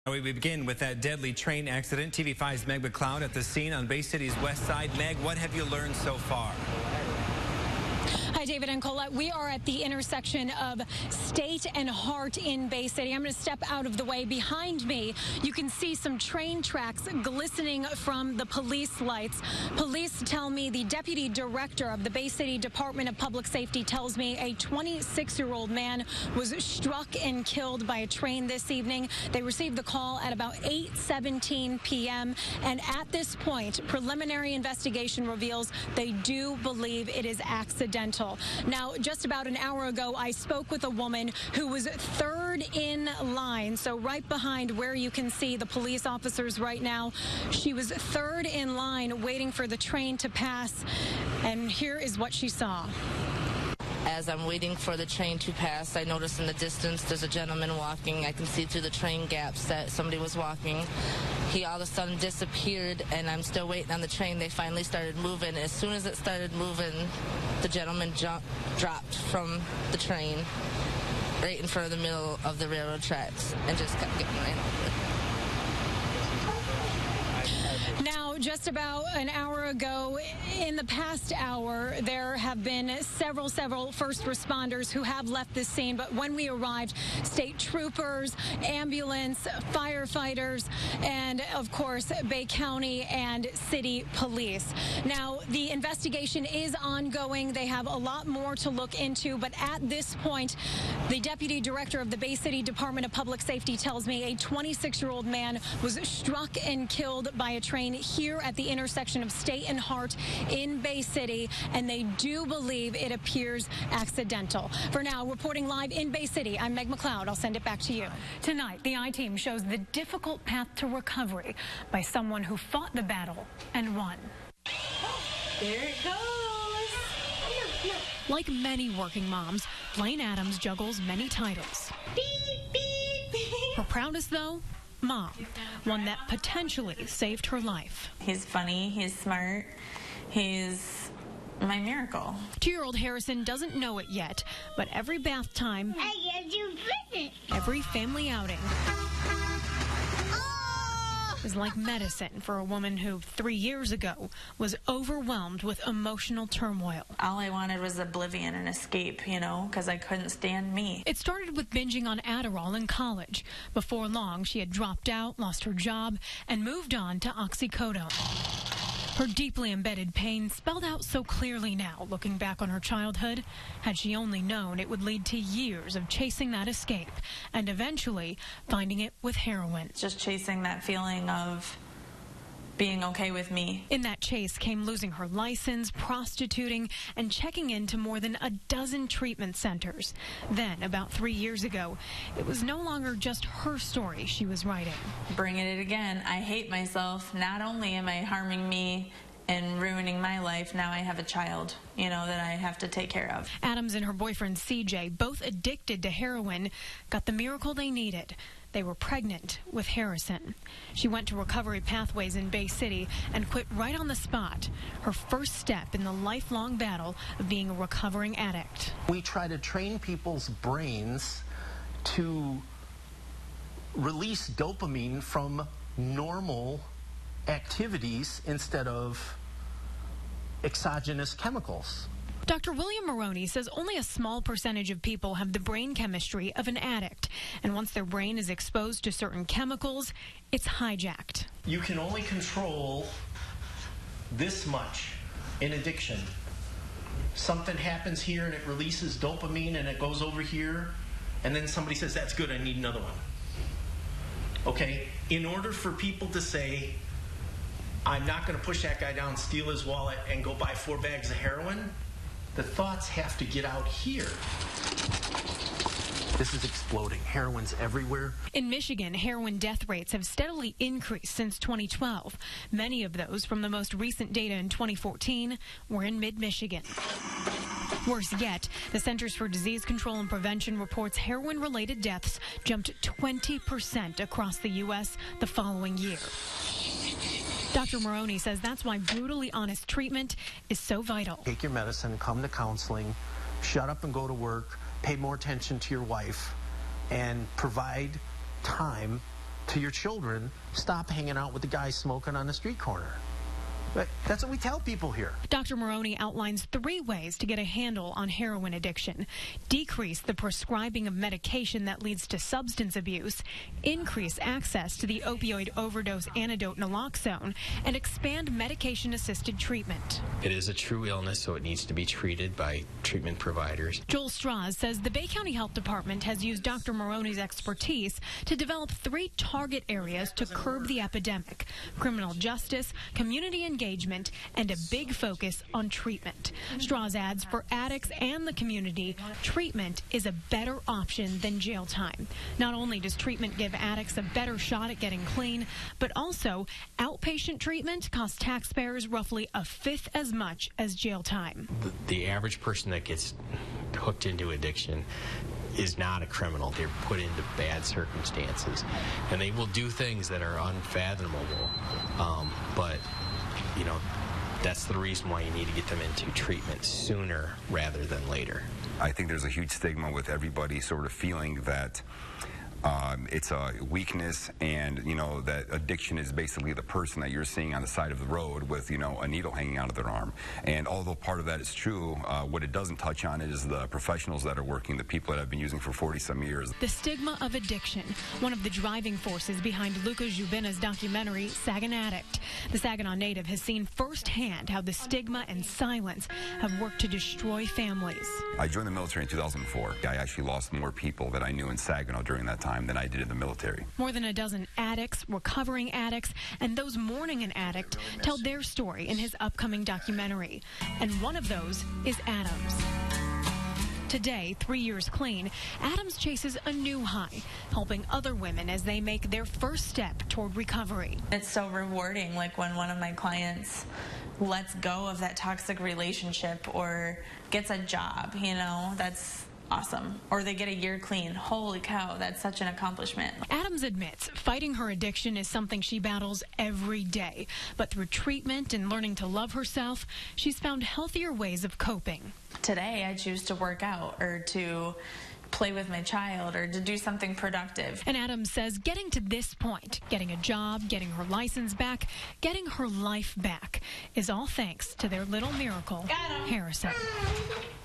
We begin with that deadly train accident. TV5's Meg McLeod at the scene on Bay City's west side. Meg, what have you learned so far? Hi, David and Colette. We are at the intersection of State and Hart in Bay City. I'm going to step out of the way. Behind me, you can see some train tracks glistening from the police lights. Police tell me, the deputy director of the Bay City Department of Public Safety tells me a 26-year-old man was struck and killed by a train this evening. They received the call at about 8:17 p.m. And at this point, preliminary investigation reveals they do believe it is accidental. Now, just about an hour ago, I spoke with a woman who was third in line, so right behind where you can see the police officers right now. She was third in line waiting for the train to pass, and here is what she saw. As I'm waiting for the train to pass, I notice in the distance there's a gentleman walking. I can see through the train gaps that somebody was walking. He all of a sudden disappeared, and I'm still waiting on the train. They finally started moving. As soon as it started moving, the gentleman dropped from the train right in front of the middle of the railroad tracks and just kept getting ran over. Now, just about an hour ago, in the past hour, there have been several first responders who have left this scene. But when we arrived, state troopers, ambulance, firefighters, and, of course, Bay County and city police. Now, the investigation is ongoing. They have a lot more to look into. But at this point, the deputy director of the Bay City Department of Public Safety tells me a 26-year-old man was struck and killed by a train here at the intersection of State and Hart in Bay City, and they do believe it appears accidental. For now, reporting live in Bay City, I'm Meg McLeod. I'll send it back to you. Tonight, the I-Team shows the difficult path to recovery by someone who fought the battle and won. There it goes. Like many working moms, Blaine Adams juggles many titles. Beep, beep, beep. Her proudest, though, Mom, one that potentially saved her life. He's funny, he's smart, he's my miracle. 2-year-old Harrison doesn't know it yet, but every bath time, every family outing is like medicine for a woman who 3 years ago was overwhelmed with emotional turmoil. All I wanted was oblivion and escape, you know, because I couldn't stand me. It started with binging on Adderall in college. Before long, she had dropped out, lost her job, and moved on to oxycodone. Her deeply embedded pain spelled out so clearly now, looking back on her childhood. Had she only known, it would lead to years of chasing that escape and eventually finding it with heroin. Just chasing that feeling of being okay with me. In that chase came losing her license, prostituting, and checking into more than a dozen treatment centers. Then, about 3 years ago, it was no longer just her story she was writing. Bringing it again. I hate myself. Not only am I harming me and ruining my life, now I have a child, you know, that I have to take care of. Adams and her boyfriend CJ, both addicted to heroin, got the miracle they needed. They were pregnant with Harrison. She went to Recovery Pathways in Bay City and quit right on the spot, her first step in the lifelong battle of being a recovering addict. We try to train people's brains to release dopamine from normal activities instead of exogenous chemicals. Dr. William Maroney says only a small percentage of people have the brain chemistry of an addict. And once their brain is exposed to certain chemicals, it's hijacked. You can only control this much in addiction. Something happens here and it releases dopamine and it goes over here, and then somebody says, that's good, I need another one. Okay? In order for people to say, I'm not going to push that guy down, steal his wallet, and go buy 4 bags of heroin, the thoughts have to get out here. This is exploding. Heroin's everywhere. In Michigan, heroin death rates have steadily increased since 2012. Many of those from the most recent data in 2014 were in mid-Michigan. Worse yet, the Centers for Disease Control and Prevention reports heroin-related deaths jumped 20% across the U.S. the following year. Dr. Maroney says that's why brutally honest treatment is so vital. Take your medicine, come to counseling, shut up and go to work, pay more attention to your wife, and provide time to your children, stop hanging out with the guy smoking on the street corner. But that's what we tell people here. Dr. Maroney outlines 3 ways to get a handle on heroin addiction: decrease the prescribing of medication that leads to substance abuse, increase access to the opioid overdose antidote naloxone, and expand medication-assisted treatment. It is a true illness, so it needs to be treated by treatment providers. Joel Strauss says the Bay County Health Department has used Dr. Maroney's expertise to develop 3 target areas to curb the epidemic: criminal justice, community engagement, and a big focus on treatment. Strauss adds, for addicts and the community, treatment is a better option than jail time. Not only does treatment give addicts a better shot at getting clean, but also outpatient treatment costs taxpayers roughly 1/5 as much as jail time. The average person that gets hooked into addiction is not a criminal. They're put into bad circumstances, and they will do things that are unfathomable. But you know, that's the reason why you need to get them into treatment sooner rather than later. I think there's a huge stigma with everybody sort of feeling that it's a weakness, and you know that addiction is basically the person that you're seeing on the side of the road with, you know, a needle hanging out of their arm. And although part of that is true, what it doesn't touch on is the professionals that are working, the people that have been using for 40-some years. The stigma of addiction, one of the driving forces behind Luca Jubina's documentary Saginaw Addict. The Saginaw native has seen firsthand how the stigma and silence have worked to destroy families. I joined the military in 2004. I actually lost more people that I knew in Saginaw during that time than I did in the military. More than a dozen addicts, recovering addicts, and those mourning an addict tell their story in his upcoming documentary. And one of those is Adams. Today, 3 years clean, Adams chases a new high, helping other women as they make their first step toward recovery. It's so rewarding, like when one of my clients lets go of that toxic relationship or gets a job, you know, that's awesome. Or they get a year clean. Holy cow, that's such an accomplishment. Adams admits fighting her addiction is something she battles every day. But through treatment and learning to love herself, she's found healthier ways of coping. Today, I choose to work out or to play with my child or to do something productive. And Adams says getting to this point, getting a job, getting her license back, getting her life back, is all thanks to their little miracle, Harrison.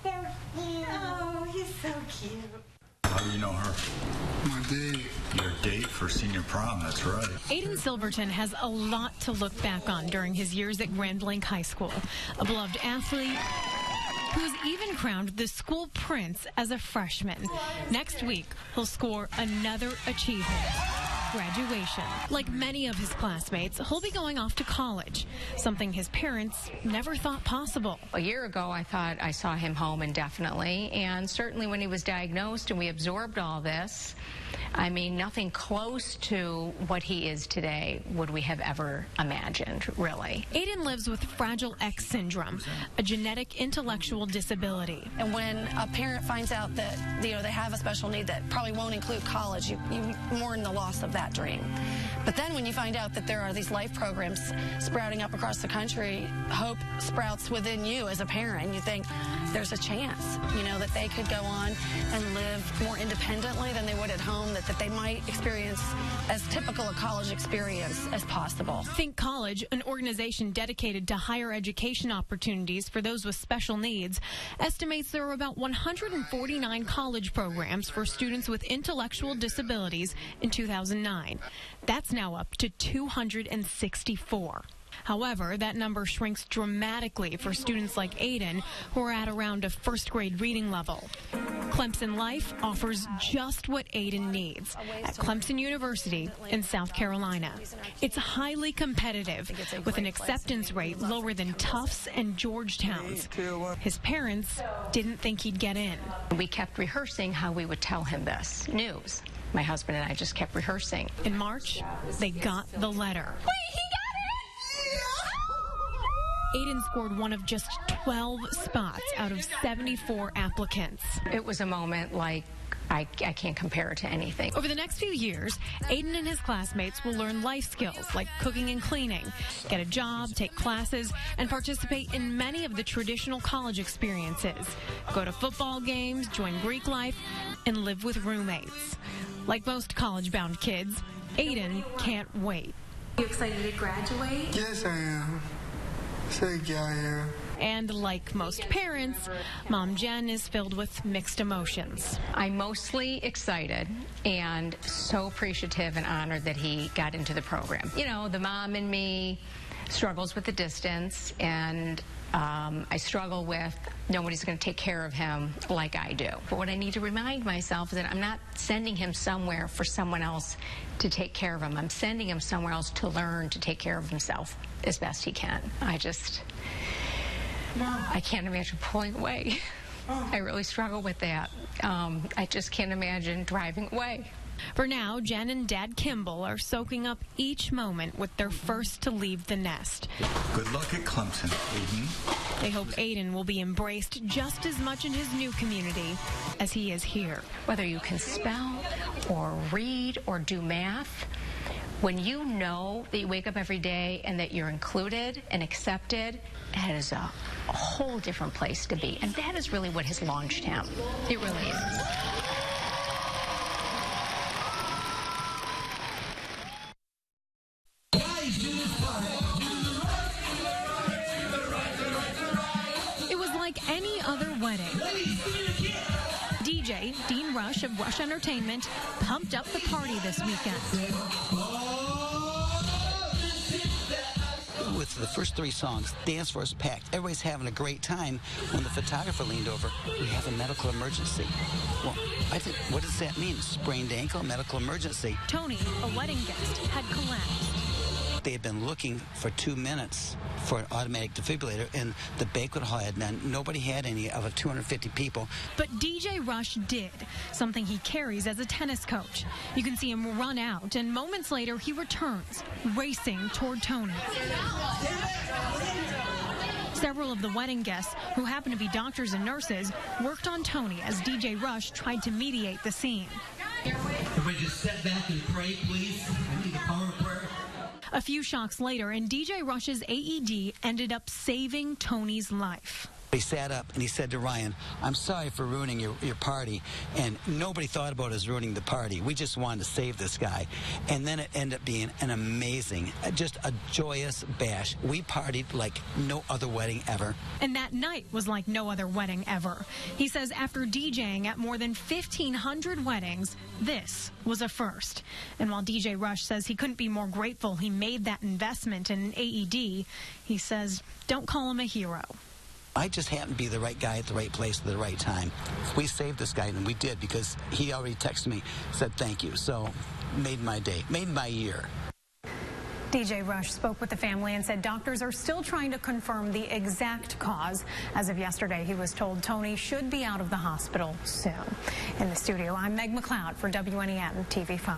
Oh, he's so cute. How do you know her? My date. Your date for senior prom, that's right. Aiden Silverton has a lot to look back on during his years at Grand Blanc High School. A beloved athlete who was even crowned the school prince as a freshman. Next week, he'll score another achievement: graduation. Like many of his classmates, he'll be going off to college, something his parents never thought possible. A year ago, I thought I saw him home indefinitely, and certainly when he was diagnosed and we absorbed all this, I mean, nothing close to what he is today would we have ever imagined, really. Aiden lives with Fragile X syndrome, a genetic intellectual disability. And when a parent finds out that, you know, they have a special need that probably won't include college, you mourn the loss of that dream. But then when you find out that there are these life programs sprouting up across the country, hope sprouts within you as a parent. You think there's a chance, you know, that they could go on and live more independently than they would at home, that they might experience as typical a college experience as possible. Think College, an organization dedicated to higher education opportunities for those with special needs, estimates there are about 149 college programs for students with intellectual disabilities in 2009. That's now up to 264. However, that number shrinks dramatically for students like Aiden, who are at around a first grade reading level. Clemson Life offers just what Aiden needs at Clemson University in South Carolina. It's highly competitive, with an acceptance rate lower than Tufts and Georgetown's. His parents didn't think he'd get in. We kept rehearsing how we would tell him this news. My husband and I just kept rehearsing. In March, they got the letter. Aiden scored one of just 12 spots out of 74 applicants. It was a moment like I can't compare it to anything. Over the next few years, Aiden and his classmates will learn life skills like cooking and cleaning, get a job, take classes, and participate in many of the traditional college experiences. Go to football games, join Greek life, and live with roommates. Like most college-bound kids, Aiden can't wait. You excited to graduate? Yes, I am. So yeah. And like most parents, Mom Jen is filled with mixed emotions. I'm mostly excited and so appreciative and honored that he got into the program. You know, the mom in me struggles with the distance, and I struggle with nobody's going to take care of him like I do. But what I need to remind myself is that I'm not sending him somewhere for someone else to take care of him. I'm sending him somewhere else to learn to take care of himself as best he can. I can't imagine pulling away. I really struggle with that. I just can't imagine driving away. For now, Jen and Dad Kimball are soaking up each moment with their first to leave the nest. Good luck at Clemson, Aiden. They hope Aiden will be embraced just as much in his new community as he is here. Whether you can spell or read or do math, when you know that you wake up every day and that you're included and accepted, that is a whole different place to be. And that is really what has launched him. It really is. It was like any other wedding. DJ Dean Rush of Rush Entertainment pumped up the party this weekend. With the first 3 songs, dance floor is packed. Everybody's having a great time. When the photographer leaned over, we have a medical emergency. Well, I think, what does that mean? Sprained ankle, medical emergency. Tony, a wedding guest, had collapsed. They had been looking for 2 minutes for an automatic defibrillator, and the banquet hall had none. Nobody had any of the 250 people. But DJ Rush did, something he carries as a tennis coach. You can see him run out, and moments later he returns, racing toward Tony. Several of the wedding guests, who happen to be doctors and nurses, worked on Tony as DJ Rush tried to mediate the scene. Everybody just step back and pray, please. I need the power of prayer. A few shocks later, and DJ Rush's AED ended up saving Tony's life. He sat up and he said to Ryan, "I'm sorry for ruining your party." And nobody thought about us ruining the party. We just wanted to save this guy. And then it ended up being an amazing, just a joyous bash. We partied like no other wedding ever. And that night was like no other wedding ever. He says after DJing at more than 1,500 weddings, this was a first. And while DJ Rush says he couldn't be more grateful he made that investment in an AED, he says, don't call him a hero. I just happened to be the right guy at the right place at the right time. We saved this guy, and we did, because he already texted me, said thank you. So made my day, made my year. DJ Rush spoke with the family and said doctors are still trying to confirm the exact cause. As of yesterday, he was told Tony should be out of the hospital soon. In the studio, I'm Meg McLeod for WNEN TV5.